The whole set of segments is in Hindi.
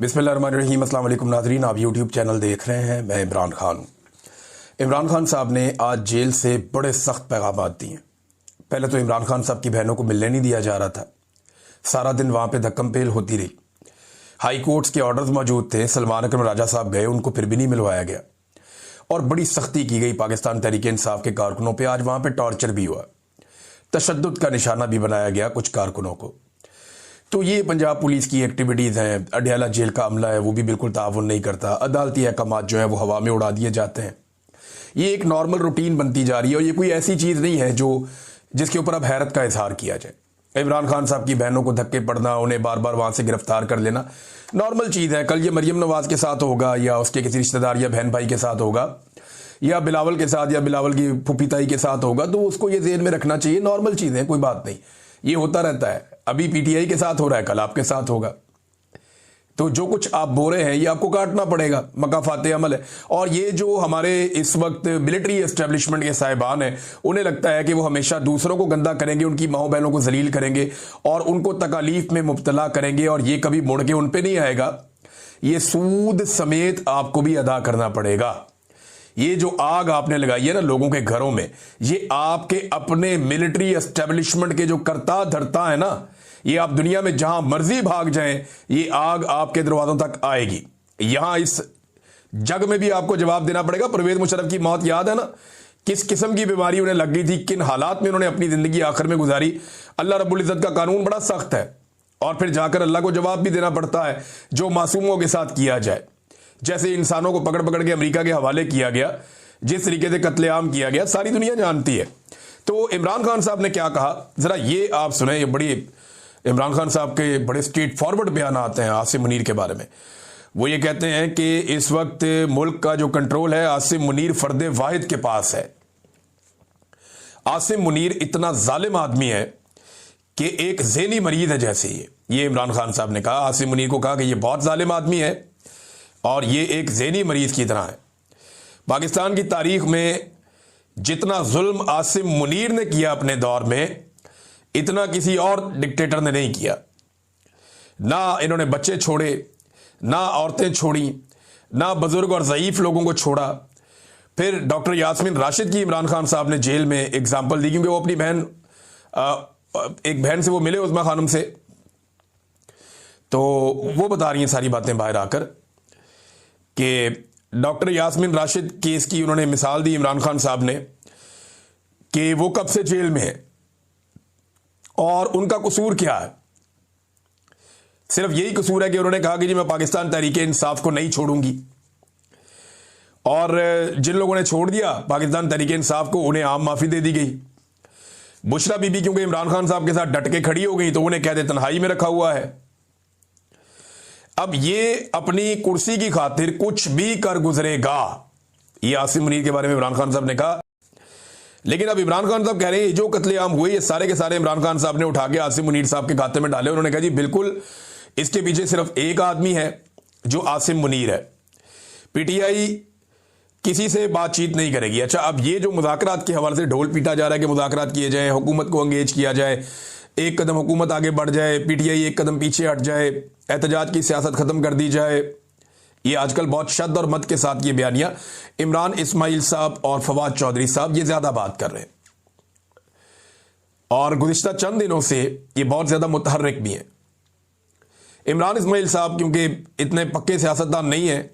बिस्मिल्लाहिर्रहमानिर्रहीम। अस्सलाम वालेकुम नाज़रीन, आप यूट्यूब चैनल देख रहे हैं। मैं इमरान खान हूँ। इमरान खान साहब ने आज जेल से बड़े सख्त पैगाम दिए हैं। पहले तो इमरान खान साहब की बहनों को मिलने नहीं दिया जा रहा था, सारा दिन वहाँ पे धक्कम पेल होती रही। हाई कोर्ट्स के ऑर्डर्स मौजूद थे, सलमान अकरम राजा साहब गए, उनको फिर भी नहीं मिलवाया गया और बड़ी सख्ती की गई पाकिस्तान तहरीक इंसाफ के कारकुनों पर। आज वहाँ पर टॉर्चर भी हुआ, तशद्दुद का निशाना भी बनाया गया कुछ कारकुनों को। तो ये पंजाब पुलिस की एक्टिविटीज़ हैं। अडयाला जेल का अमला है, वो भी बिल्कुल ताउन नहीं करता। अदालती अहकामात जो है वो हवा में उड़ा दिए जाते हैं। ये एक नॉर्मल रूटीन बनती जा रही है और ये कोई ऐसी चीज़ नहीं है जो जिसके ऊपर अब हैरत का इजहार किया जाए। इमरान खान साहब की बहनों को धक्के पड़ना, उन्हें बार बार वहाँ से गिरफ्तार कर लेना नॉर्मल चीज़ है। कल ये मरियम नवाज के साथ होगा या उसके किसी रिश्तेदार या बहन भाई के साथ होगा या बिलावल के साथ या बिलावल की फूफी ताई के साथ होगा, तो उसको ये ज़हन में रखना चाहिए। नॉर्मल चीज़ है, कोई बात नहीं, ये होता रहता है। अभी पीटीआई के साथ हो रहा है, कल आपके साथ होगा। तो जो कुछ आप बोल रहे हैं ये आपको काटना पड़ेगा, मकाफाते अमल है। और ये जो हमारे इस वक्त मिलिट्री एस्टेब्लिशमेंट के साहिबान हैं, उन्हें लगता है कि वो हमेशा दूसरों को गंदा करेंगे, उनकी माओ बहनों को जलील करेंगे और उनको तकालीफ में मुब्तला करेंगे और ये कभी मुड़ के उन पे नहीं आएगा। ये सूद समेत आपको भी अदा करना पड़ेगा। ये जो आग आपने लगाई है ना लोगों के घरों में, ये आपके अपने मिलिट्री एस्टेब्लिशमेंट के जो करता धरता है ना, ये आप दुनिया में जहां मर्जी भाग जाएं, ये आग आपके दरवाजों तक आएगी। यहां इस जग में भी आपको जवाब देना पड़ेगा। परवेज मुशर्रफ की मौत याद है ना, किस किस्म की बीमारी उन्हें लग गई थी, किन हालात में उन्होंने अपनी जिंदगी आखिर में गुजारी। अल्लाह रब्बुल इज्जत का कानून बड़ा सख्त है और फिर जाकर अल्लाह को जवाब भी देना पड़ता है जो मासूमों के साथ किया जाए। जैसे इंसानों को पकड़ पकड़ के अमेरिका के हवाले किया गया, जिस तरीके से कत्लेआम किया गया, सारी दुनिया जानती है। तो इमरान खान साहब ने क्या कहा, जरा ये आप सुने। ये बड़ी इमरान खान साहब के बड़े स्ट्रेट फॉरवर्ड बयान आते हैं आसिम मुनीर के बारे में। वो ये कहते हैं कि इस वक्त मुल्क का जो कंट्रोल है आसिम मुनीर फर्दे वाहिद के पास है। आसिम मुनीर इतना जालिम आदमी है कि एक ज़हनी मरीज है जैसे ये इमरान खान साहब ने कहा। आसिम मुनीर को कहा कि ये बहुत जालिम आदमी है और ये एक ज़हनी मरीज की तरह है। पाकिस्तान की तारीख में जितना जुल्म आसिम मुनीर ने किया अपने दौर में, इतना किसी और डिक्टेटर ने नहीं किया। ना इन्होंने बच्चे छोड़े, ना औरतें छोड़ी, ना बुजुर्ग और ज़ईफ लोगों को छोड़ा। फिर डॉक्टर यास्मीन राशिद की इमरान खान साहब ने जेल में एग्जाम्पल दी, क्योंकि वो अपनी बहन एक बहन से वो मिले, उस्मा खानम से, तो वो बता रही हैं सारी बातें बाहर आकर कि डॉक्टर यास्मीन राशिद केस की उन्होंने मिसाल दी इमरान खान साहब ने कि वो कब से जेल में है और उनका कसूर क्या है। सिर्फ यही कसूर है कि उन्होंने कहा कि जी मैं पाकिस्तान तहरीक इंसाफ को नहीं छोड़ूंगी, और जिन लोगों ने छोड़ दिया पाकिस्तान तहरीक इंसाफ को, उन्हें आम माफी दे दी गई। बुशरा बीबी क्योंकि इमरान खान साहब के साथ डट के खड़ी हो गई तो उन्हें कहते तन्हाई में रखा हुआ है। अब ये अपनी कुर्सी की खातिर कुछ भी कर गुजरेगा, ये आसिम मुनीर के बारे में इमरान खान साहब ने कहा। लेकिन अब इमरान खान साहब कह रहे हैं जो कत्लेआम हुए ये सारे के सारे इमरान खान साहब ने उठा के आसिम मुनीर साहब के खाते में डाले। उन्होंने कहा जी बिल्कुल, इसके पीछे सिर्फ एक आदमी है जो आसिम मुनीर है। पीटीआई किसी से बातचीत नहीं करेगी। अच्छा, अब ये जो मुज़ाकरात के हवाले से ढोल पीटा जा रहा है कि मुज़ाकरात किए जाए, हुकूमत को अंगेज किया जाए, एक कदम हुकूमत आगे बढ़ जाए, पीटीआई एक कदम पीछे हट जाए, एहतजाज की सियासत खत्म कर दी जाए, ये आजकल बहुत शद्द और मत के साथ ये बयानियां इमरान इस्माइल साहब और फवाद चौधरी साहब ये ज्यादा बात कर रहे हैं और गुज़िश्ता चंद दिनों से ये बहुत ज्यादा मुतहर्रिक भी हैं। इमरान इस्माइल साहब क्योंकि इतने पक्के सियासतदान नहीं है,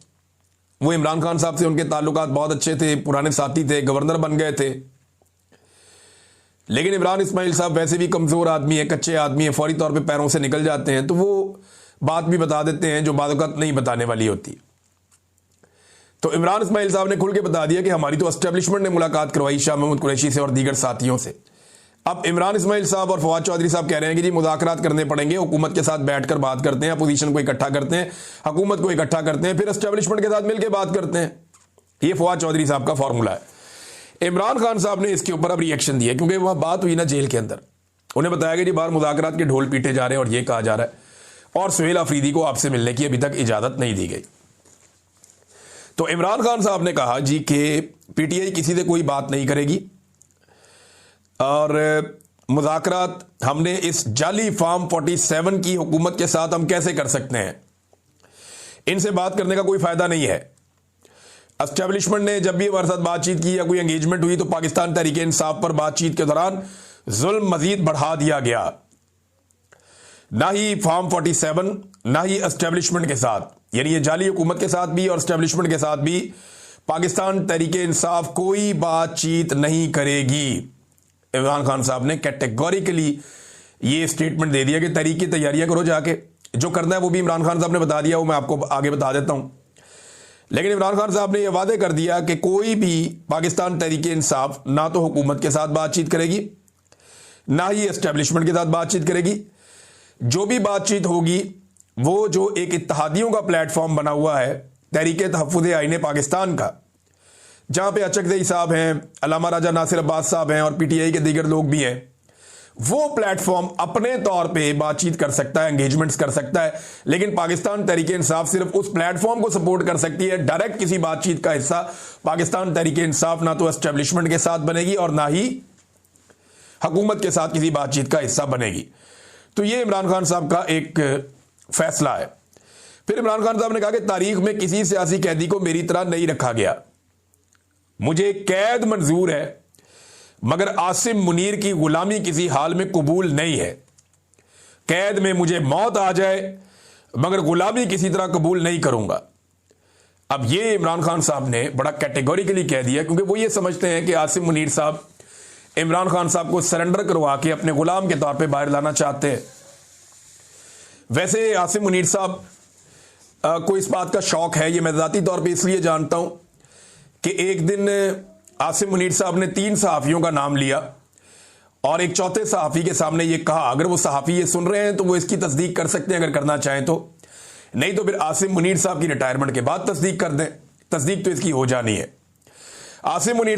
वो इमरान खान साहब से उनके ताल्लुकात बहुत अच्छे थे, पुराने साथी थे, गवर्नर बन गए थे। लेकिन इमरान इस्माइल साहब वैसे भी कमज़ोर आदमी है, कच्चे आदमी है, फौरी तौर पे पैरों से निकल जाते हैं, तो वो बात भी बता देते हैं जो बाद वक़्त नहीं बताने वाली होती। तो इमरान इस्माइल साहब ने खुल के बता दिया कि हमारी तो एस्टेब्लिशमेंट ने मुलाकात करवाई शाह महमूद कुरैशी से और दीगर साथियों से। अब इमरान इस्माइल साहब और फवाद चौधरी साहब कह रहे हैं कि जी मुज़ाकरात करने पड़ेंगे, हुकूमत के साथ बैठकर बात करते हैं, अपोजिशन को इकट्ठा करते हैं, हुकूमत को इकट्ठा करते हैं, फिर एस्टेब्लिशमेंट के साथ मिलकर बात करते हैं। ये फवाद चौधरी साहब का फॉर्मूला है। इमरान खान साहब ने इसके ऊपर अब रिएक्शन दिया, क्योंकि वह बात हुई ना जेल के अंदर। उन्हें बताया कि जी बाहर मुज़ाकरात के ढोल पीटे जा रहे हैं और ये कहा जा रहा है और सुहेल अफरीदी को आपसे मिलने की अभी तक इजाजत नहीं दी गई। तो इमरान खान साहब ने कहा जी कि पीटीआई किसी से कोई बात नहीं करेगी और मुज़ाकरात हमने इस जाली फार्म 47 की हुकूमत के साथ हम कैसे कर सकते हैं। इनसे बात करने का कोई फायदा नहीं है। एस्टेब्लिशमेंट ने जब भी हमारे साथ बातचीत की या कोई एंगेजमेंट हुई तो पाकिस्तान तहरीक इंसाफ पर बातचीत के दौरान जुल्म मजीद बढ़ा दिया गया। ना ही फॉर्म 47, ना ही एस्टेब्लिशमेंट के साथ, यानी ये जाली हुकूमत के साथ भी और एस्टेब्लिशमेंट के साथ भी पाकिस्तान तहरीक इंसाफ कोई बातचीत नहीं करेगी। इमरान खान साहब ने कैटेगोरिकली ये स्टेटमेंट दे दिया कि तहरीक की तैयारियां करो, जाके जो करना है वो भी इमरान खान साहब ने बता दिया, वो मैं आपको आगे बता देता हूं। लेकिन इमरान खान साहब ने यह वादे कर दिया कि कोई भी पाकिस्तान तहरीक इंसाफ ना तो हुकूमत के साथ बातचीत करेगी, ना ही एस्टेब्लिशमेंट के साथ बातचीत करेगी। जो भी बातचीत होगी वो जो एक इत्तेहादियों का प्लेटफॉर्म बना हुआ है तहरीक तहफ़्फ़ुज़ आईन पाकिस्तान का, जहां पे अचकज़ई साहब हैं, अल्लामा राजा नासिर अब्बास साहब हैं और पीटीआई के दीगर लोग भी हैं, वो प्लेटफॉर्म अपने तौर पे बातचीत कर सकता है, एंगेजमेंट्स कर सकता है। लेकिन पाकिस्तान तहरीक इंसाफ सिर्फ उस प्लेटफॉर्म को सपोर्ट कर सकती है। डायरेक्ट किसी बातचीत का हिस्सा पाकिस्तान तहरीक इंसाफ ना तो एस्टेब्लिशमेंट के साथ बनेगी और ना ही हुकूमत के साथ किसी बातचीत का हिस्सा बनेगी। तो ये इमरान खान साहब का एक फैसला है। फिर इमरान खान साहब ने कहा कि तारीख में किसी सियासी कैदी को मेरी तरह नहीं रखा गया, मुझे कैद मंजूर है मगर आसिम मुनीर की गुलामी किसी हाल में कबूल नहीं है। कैद में मुझे मौत आ जाए मगर गुलामी किसी तरह कबूल नहीं करूंगा। अब ये इमरान खान साहब ने बड़ा कैटेगोरिकली कह दिया, क्योंकि वो ये समझते हैं कि आसिम मुनीर साहब इमरान खान साहब को सरेंडर करवा के अपने गुलाम के तौर पे बाहर लाना चाहते हैं। वैसे आसिम मुनीर साहब को इस बात का शौक है, ये मैं ज़ाती तौर पे इसलिए जानता हूं कि एक दिन आसिम मुनीर साहब ने 3 सहाफ़ियों का नाम लिया और एक चौथे सहाफ़ी के सामने ये कहा, अगर वो सहाफ़ी ये सुन रहे हैं तो वो इसकी तस्दीक कर सकते हैं अगर करना चाहें तो, नहीं तो फिर आसिम मुनीर साहब की रिटायरमेंट के बाद तस्दीक कर दें। तस्दीक तो इसकी हो जानी है। आसिम मुनीर